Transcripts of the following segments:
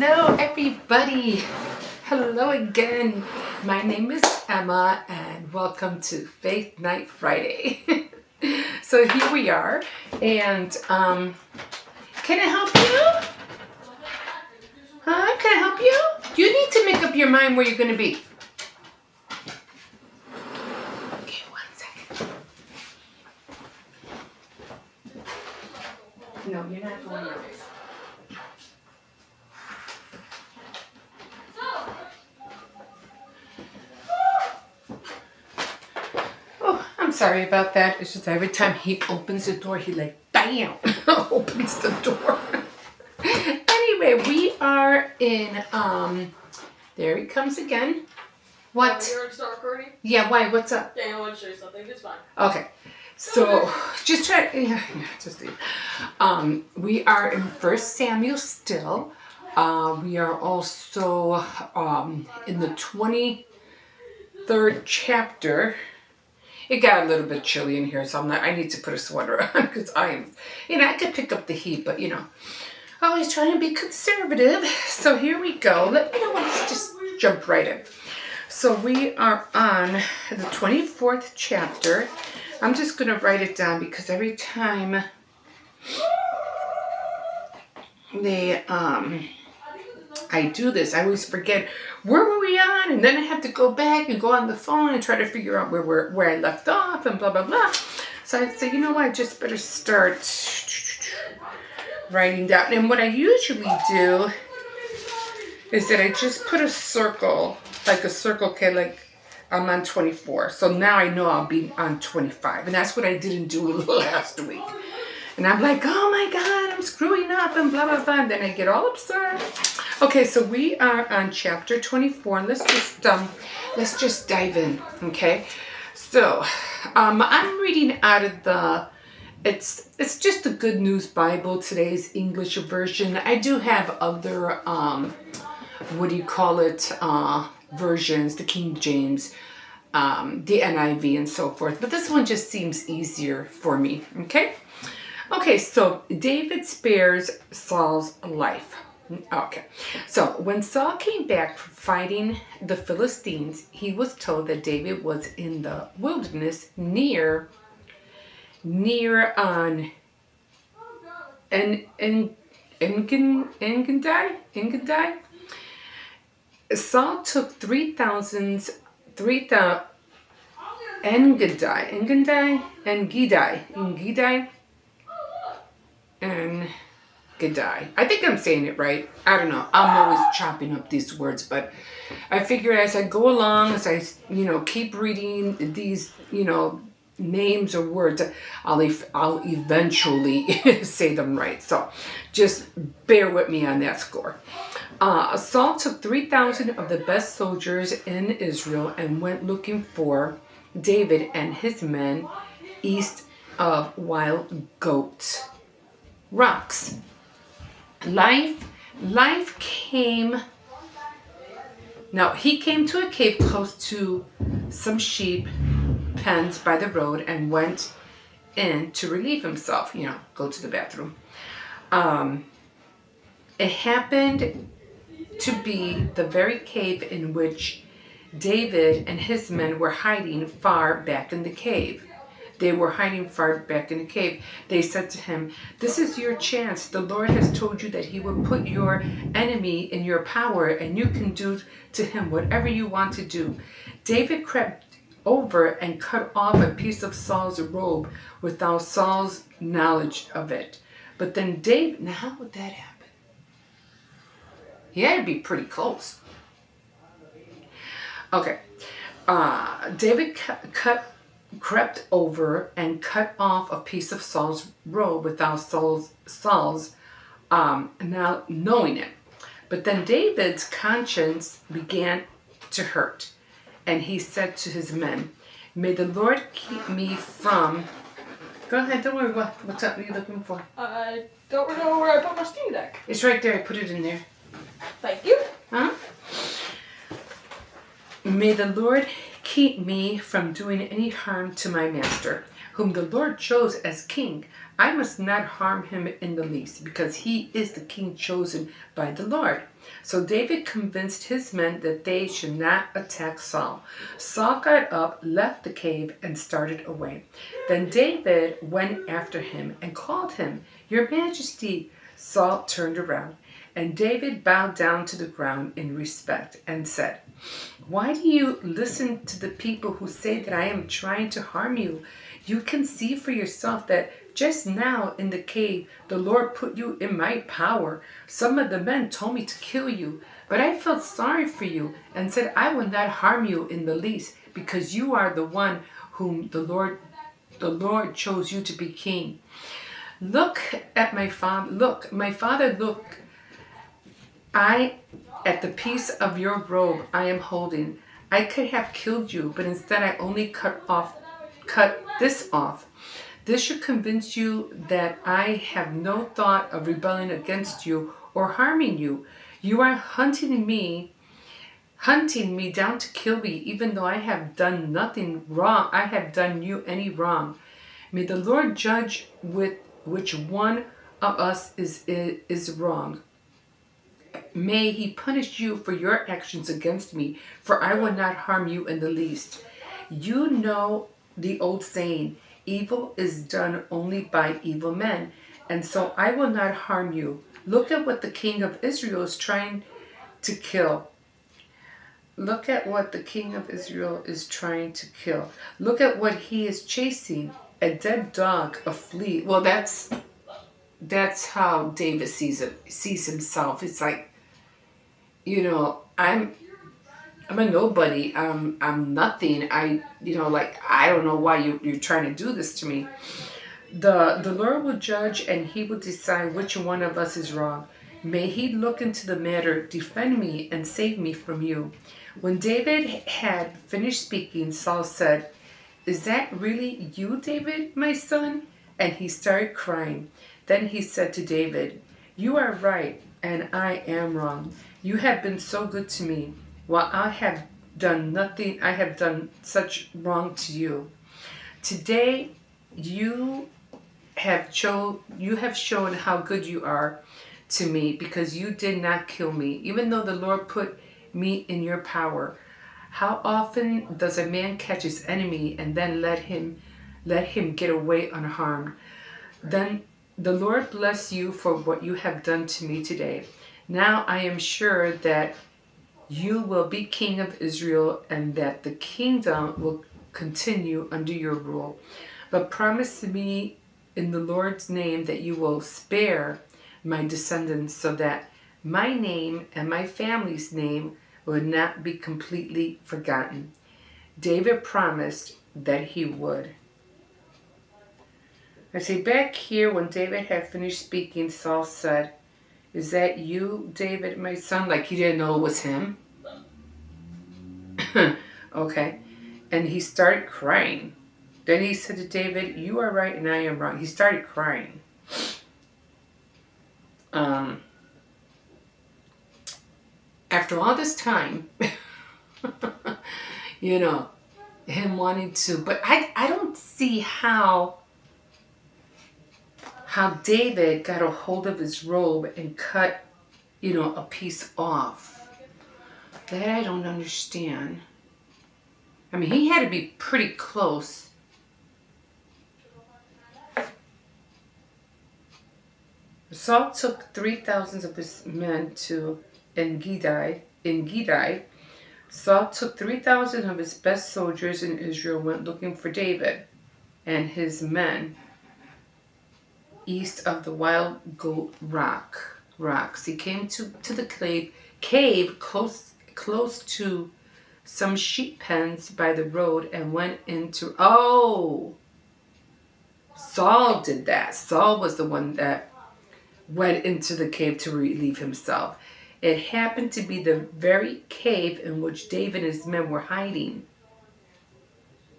Hello, everybody. Hello again. My name is Emma, and welcome to Faith Night Friday. So here we are, and can I help you? Huh? Can I help you? You need to make up your mind where you're going to be. Okay, 1 second. No, you're not going out. I'm sorry about that. It's just every time he opens the door, he like, bam, opens the door. Anyway, we are in, there he comes again. What? You're going to start recording? Yeah, why? What's up? Yeah, I want to show you something. It's fine. Okay. So, just try, just leave. We are in 1 Samuel still. We are also in the 23rd chapter. It got a little bit chilly in here, so I need to put a sweater on because I could pick up the heat, but always trying to be conservative. So here we go. Let me know what, let's just jump right in. So we are on the 24th chapter. I'm just going to write it down because every time I do this, I always forget where were we on, and then I have to go back and go on the phone and try to figure out where I left off and blah blah blah. So I say, you know what, I just better start writing down. And what I usually do is that I just put a circle, okay, like I'm on 24. So now I know I'll be on 25, and that's what I didn't do last week. And I'm like, oh my God, I'm screwing up and blah, blah, blah. And then I get all upset. Okay, so we are on chapter 24. And let's just dive in, okay? So I'm reading out of it's just the Good News Bible, today's English version. I do have other, versions, the King James, the NIV and so forth. But this one just seems easier for me, okay? Okay, so David spares Saul's life. Okay, so when Saul came back from fighting the Philistines, he was told that David was in the wilderness near Engedi. Saul took 3,000 and G'day. I think I'm saying it right. I don't know. I'm always chopping up these words, but I figure as I go along, as I, keep reading these, names or words, I'll eventually say them right. So just bear with me on that score. Saul took 3,000 of the best soldiers in Israel and went looking for David and his men east of Wild Goat Rocks. Life came. Now he came to a cave close to some sheep pens by the road and went in to relieve himself. Go to the bathroom. It happened to be the very cave in which David and his men were hiding far back in the cave. They were hiding far back in the cave. They said to him, "This is your chance. The Lord has told you that he will put your enemy in your power, and you can do to him whatever you want to do." David crept over and cut off a piece of Saul's robe without Saul's knowledge of it. But then David, now how would that happen? He had to be pretty close. Okay. David crept over and cut off a piece of Saul's robe without Saul's now knowing it. But then David's conscience began to hurt, and he said to his men, "May the Lord keep me from..." Go ahead, don't worry. What's up? What are you looking for? I don't know where I put my Steam Deck. It's right there. I put it in there. Thank you. Huh? "May the Lord keep me from doing any harm to my master, whom the Lord chose as king. I must not harm him in the least, because he is the king chosen by the Lord." So David convinced his men that they should not attack Saul. Saul got up, left the cave, and started away. Then David went after him and called him, "Your Majesty." Saul turned around, and David bowed down to the ground in respect and said, "Why do you listen to the people who say that I am trying to harm you? You can see for yourself that just now in the cave, the Lord put you in my power. Some of the men told me to kill you, but I felt sorry for you and said I would not harm you in the least, because you are the one whom the Lord chose you to be king. Look at my father. Look. At the piece of your robe I am holding. I could have killed you, but instead I only cut this off. This should convince you that I have no thought of rebelling against you or harming you. You are hunting me down to kill me, even though I have done nothing wrong. I have done you any wrong. May the Lord judge with which one of us is wrong. May he punish you for your actions against me, for I will not harm you in the least. You know the old saying, evil is done only by evil men, and so I will not harm you. Look at what the king of Israel is trying to kill. Look at what the king of Israel is trying to kill. Look at what he is chasing. A dead dog, a flea. Well, that's how David sees himself. It's like, I'm a nobody. I'm nothing. I don't know why you're trying to do this to me. The Lord will judge, and he will decide which one of us is wrong. May he look into the matter, defend me, and save me from you. When David had finished speaking, Saul said, "Is that really you, David, my son?" And he started crying. Then he said to David, "You are right, and I am wrong. You have been so good to me, while I have done nothing. I have done such wrong to you. Today you have shown how good you are to me, because you did not kill me, even though the Lord put me in your power. How often does a man catch his enemy and then let him get away unharmed? Then the Lord bless you for what you have done to me today. Now I am sure that you will be king of Israel, and that the kingdom will continue under your rule. But promise me in the Lord's name that you will spare my descendants, so that my name and my family's name will not be completely forgotten." David promised that he would. I say back here, when David had finished speaking, Saul said, "Is that you, David, my son?" Like he didn't know it was him. Okay. And he started crying. Then he said to David, "You are right and I am wrong." He started crying. After all this time, him wanting to, but I don't see how David got a hold of his robe and cut, a piece off. That I don't understand. I mean, he had to be pretty close. Saul took 3,000 of his men to En-Gedi. Saul took 3,000 of his best soldiers in Israel, went looking for David and his men east of the Wild Goat Rocks. He came to the cave close to some sheep pens by the road, and went into... Oh! Saul did that. Saul was the one that went into the cave to relieve himself. It happened to be the very cave in which David and his men were hiding.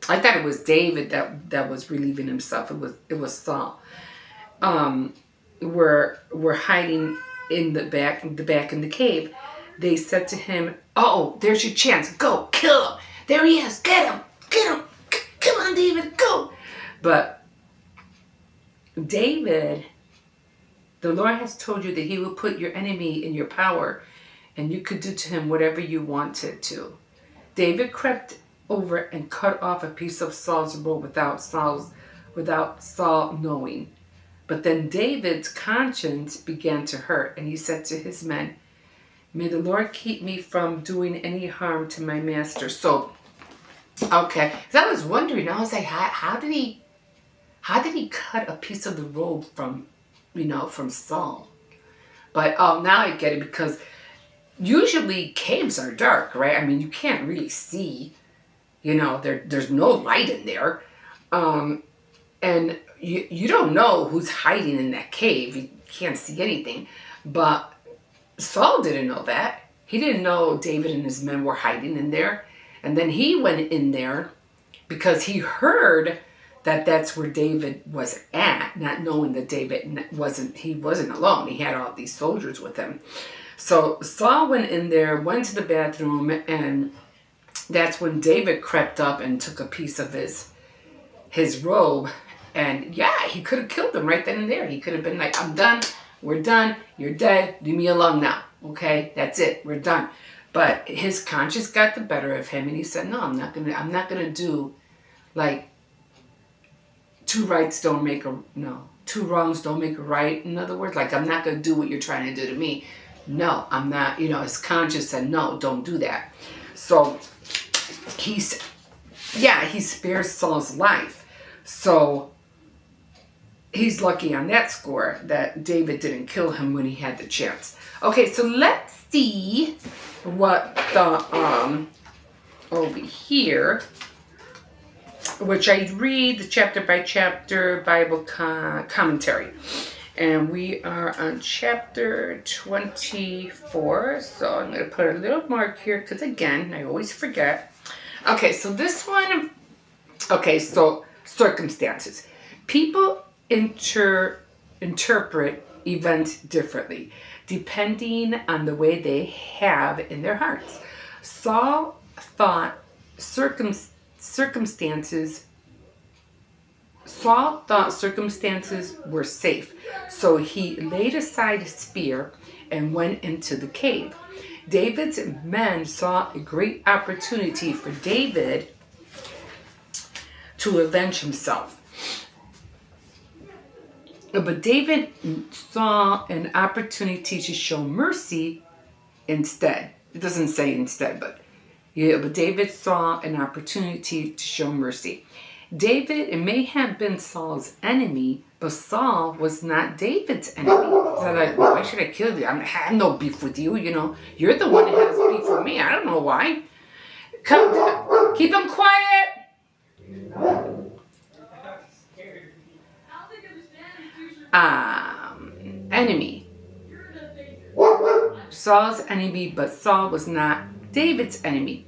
I thought it was David that was relieving himself. It was Saul. Were hiding in the back in the cave. They said to him, "Oh, there's your chance. Go, kill him. There he is. Get him. Come on, David, go." But David, the Lord has told you that he will put your enemy in your power and you could do to him whatever you wanted to. David crept over and cut off a piece of Saul's robe without Saul knowing. But then David's conscience began to hurt, and he said to his men, "May the Lord keep me from doing any harm to my master." So, okay, so I was wondering, I was like, how did he cut a piece of the robe from Saul? But now I get it, because usually caves are dark, right? I mean, you can't really see, there's no light in there. And you don't know who's hiding in that cave. You can't see anything. But Saul didn't know that. He didn't know David and his men were hiding in there. And then he went in there because he heard that that's where David was at, not knowing that David wasn't alone. He had all these soldiers with him. So Saul went in there, went to the bathroom, and that's when David crept up and took a piece of his robe. And yeah, he could have killed him right then and there. He could have been like, "I'm done. We're done. You're dead. Leave me alone now. Okay, that's it. We're done." But his conscience got the better of him, and he said, "No, I'm not gonna do like two wrongs don't make a right. In other words, like, I'm not gonna do what you're trying to do to me. No, I'm not." His conscience said, "No, don't do that." So he spares Saul's life. So he's lucky on that score that David didn't kill him when he had the chance. Okay, so let's see what the over here, which I read the chapter by chapter Bible commentary. And we are on chapter 24. So I'm going to put a little mark here because, again, I always forget. Okay, so this one. Okay, so circumstances. People interpret events differently depending on the way they have in their hearts. Saul thought circumstances were safe, so he laid aside his spear and went into the cave. David's men saw a great opportunity for David to avenge himself. But David saw an opportunity to show mercy instead. It doesn't say instead, but David saw an opportunity to show mercy. It may have been Saul's enemy, but Saul was not David's enemy. So like, why should I kill you? I have no beef with you, You're the one that has beef with me. I don't know why. Keep him quiet. Enemy. Saul's enemy, but Saul was not David's enemy.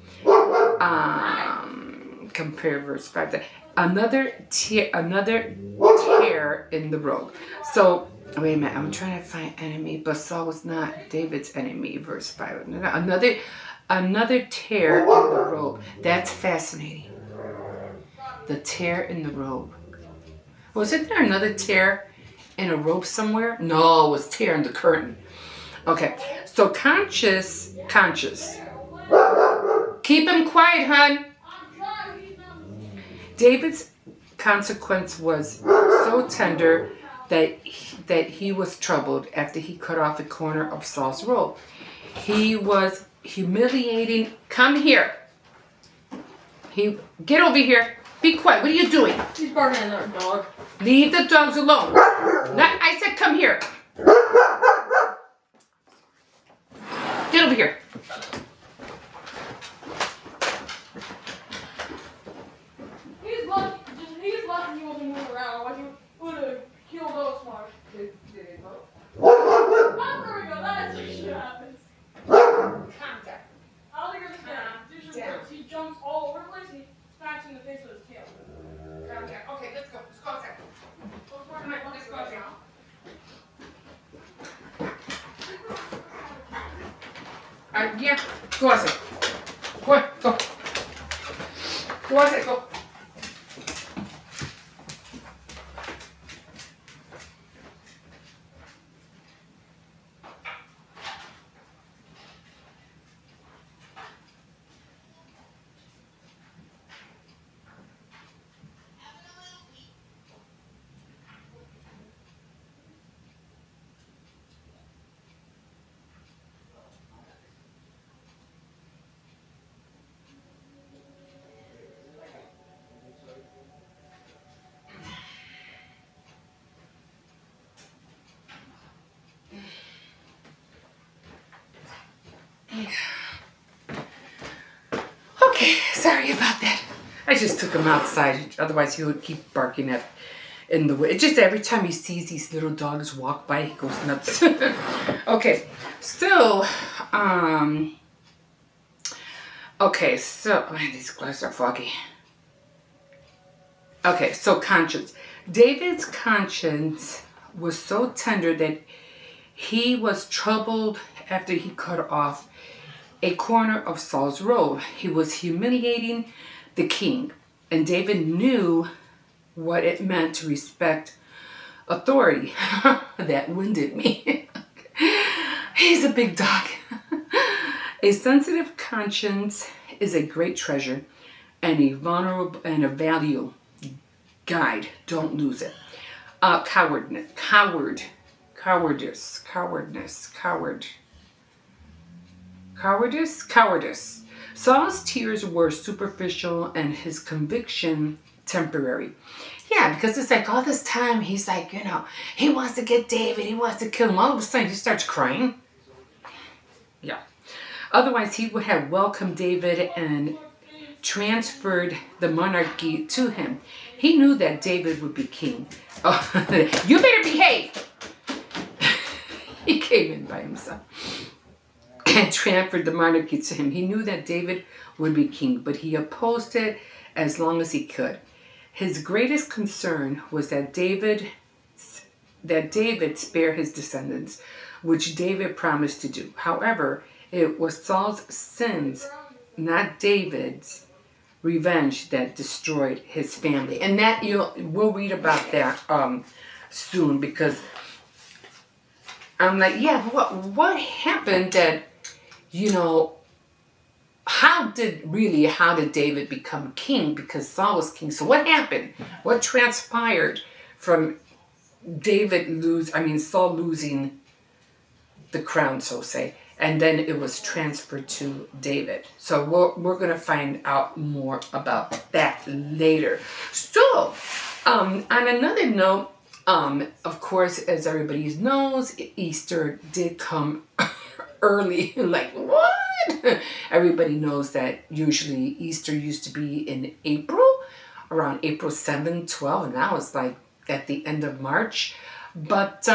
Compare verse 5. Another tear in the robe. So, wait a minute. I'm trying to find enemy, but Saul was not David's enemy. Verse 5. Another tear in the robe. That's fascinating. The tear in the robe. Wasn't there another tear in a robe somewhere? No, it was tear in the curtain. Okay, so conscious. Keep him quiet, hon. David's consequence was so tender that he was troubled after he cut off a corner of Saul's robe. He was humiliating. Come here. Get over here. Be quiet. What are you doing? He's barking at our dog. Leave the dogs alone. I said come here. Get over here. He's lucky he wasn't moving around. Otherwise he would have killed those smart. There we go. That's what shit happens. Calm down. I don't think it's down. He jumps all over the place. He smacks in the face with his tail. Calm down. Okay, let's go. Let's go outside. Come on, let's go outside. Yeah, go outside. Go on, go. Go outside, go. Okay, sorry about that. I just took him outside. Otherwise, he would keep barking at in the way. It's just every time he sees these little dogs walk by, he goes nuts. Okay, so, okay, so, oh, these glasses are foggy. Okay, so conscience. David's conscience was so tender that he was troubled after he cut off a corner of Saul's robe. He was humiliating the king, and David knew what it meant to respect authority. That winded me. He's a big dog. A sensitive conscience is a great treasure and a vulnerable and a value guide. Don't lose it. Cowardice. Saul's tears were superficial and his conviction temporary. Yeah, because it's like all this time he's like, he wants to get David, he wants to kill him. All of a sudden he starts crying. Yeah. Otherwise he would have welcomed David and transferred the monarchy to him. He knew that David would be king. Oh, you better behave. He came in by himself and transferred the monarchy to him. He knew that David would be king, but he opposed it as long as he could. His greatest concern was that David spare his descendants, which David promised to do. However, it was Saul's sins, not David's revenge, that destroyed his family. And that we'll read about that soon, because I'm like, yeah, what happened that, how did David become king? Because Saul was king. So what happened? What transpired from Saul losing the crown, so say, and then it was transferred to David. So we're going to find out more about that later. So, on another note, of course, as everybody knows, Easter did come early. Like, what? Everybody knows that usually Easter used to be in April, around April 7, 12, and now it's like at the end of March. But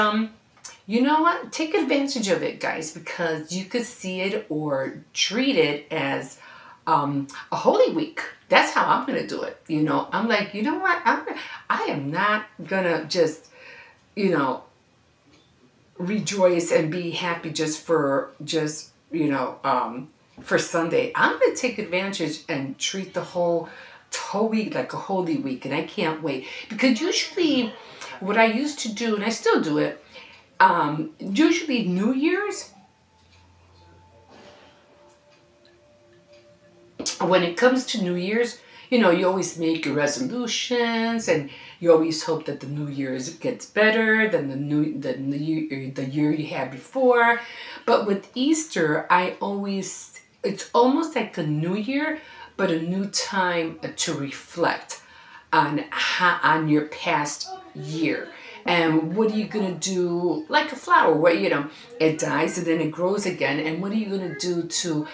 you know what? Take advantage of it, guys, because you could see it or treat it as a Holy Week. That's how I'm going to do it. I'm like, you know what? I am not going to just, rejoice and be happy just for Sunday. I'm going to take advantage and treat the whole week like a Holy Week, and I can't wait. Because usually what I used to do, and I still do it, usually New Year's, when it comes to New Year's, you always make your resolutions, and you always hope that the New Year's gets better than the year you had before. But with Easter, it's almost like a new year, but a new time to reflect on your past year. And what are you going to do, like a flower, where, it dies and then it grows again. And what are you going to do to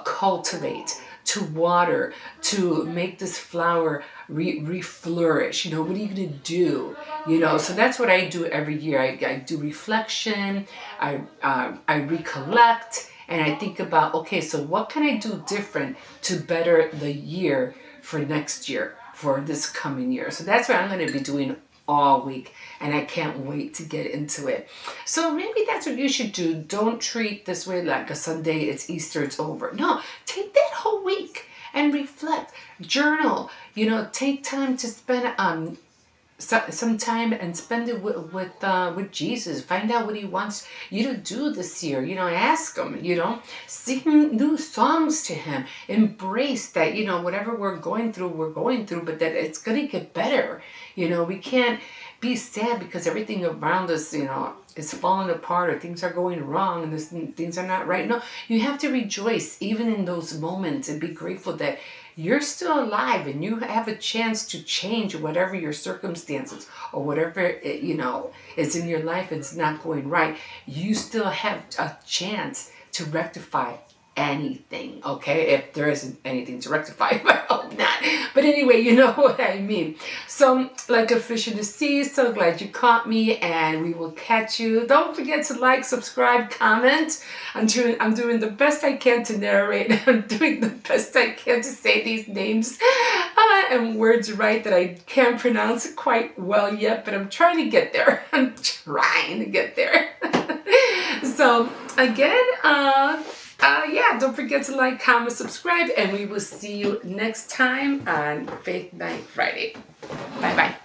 cultivate, to water, to make this flower re-flourish? What are you going to do? So that's what I do every year. I do reflection, I recollect, and I think about, okay, so what can I do different to better the year for next year, for this coming year? So that's what I'm going to be doing all week, and I can't wait to get into it. So maybe that's what you should do. Don't treat this way like a Sunday, it's Easter, it's over. No, take that whole week and reflect, journal, take time to spend some time and spend it with Jesus. Find out what he wants you to do this year. Ask him, sing new songs to him. Embrace that, whatever we're going through, but that it's going to get better. We can't be sad because everything around us, is falling apart, or things are going wrong, and things are not right. No, you have to rejoice even in those moments and be grateful that you're still alive and you have a chance to change whatever your circumstances or whatever is in your life and it's not going right. You still have a chance to rectify anything, okay? If there isn't anything to rectify, I hope not. But anyway, you know what I mean. So, like a fish in the sea, so glad you caught me, and we will catch you. Don't forget to like, subscribe, comment. I'm doing the best I can to narrate. I'm doing the best I can to say these names and words right that I can't pronounce quite well yet, but I'm trying to get there. I'm trying to get there. So, again, yeah, don't forget to like, comment, subscribe, and we will see you next time on Faith Night Friday. Bye-bye.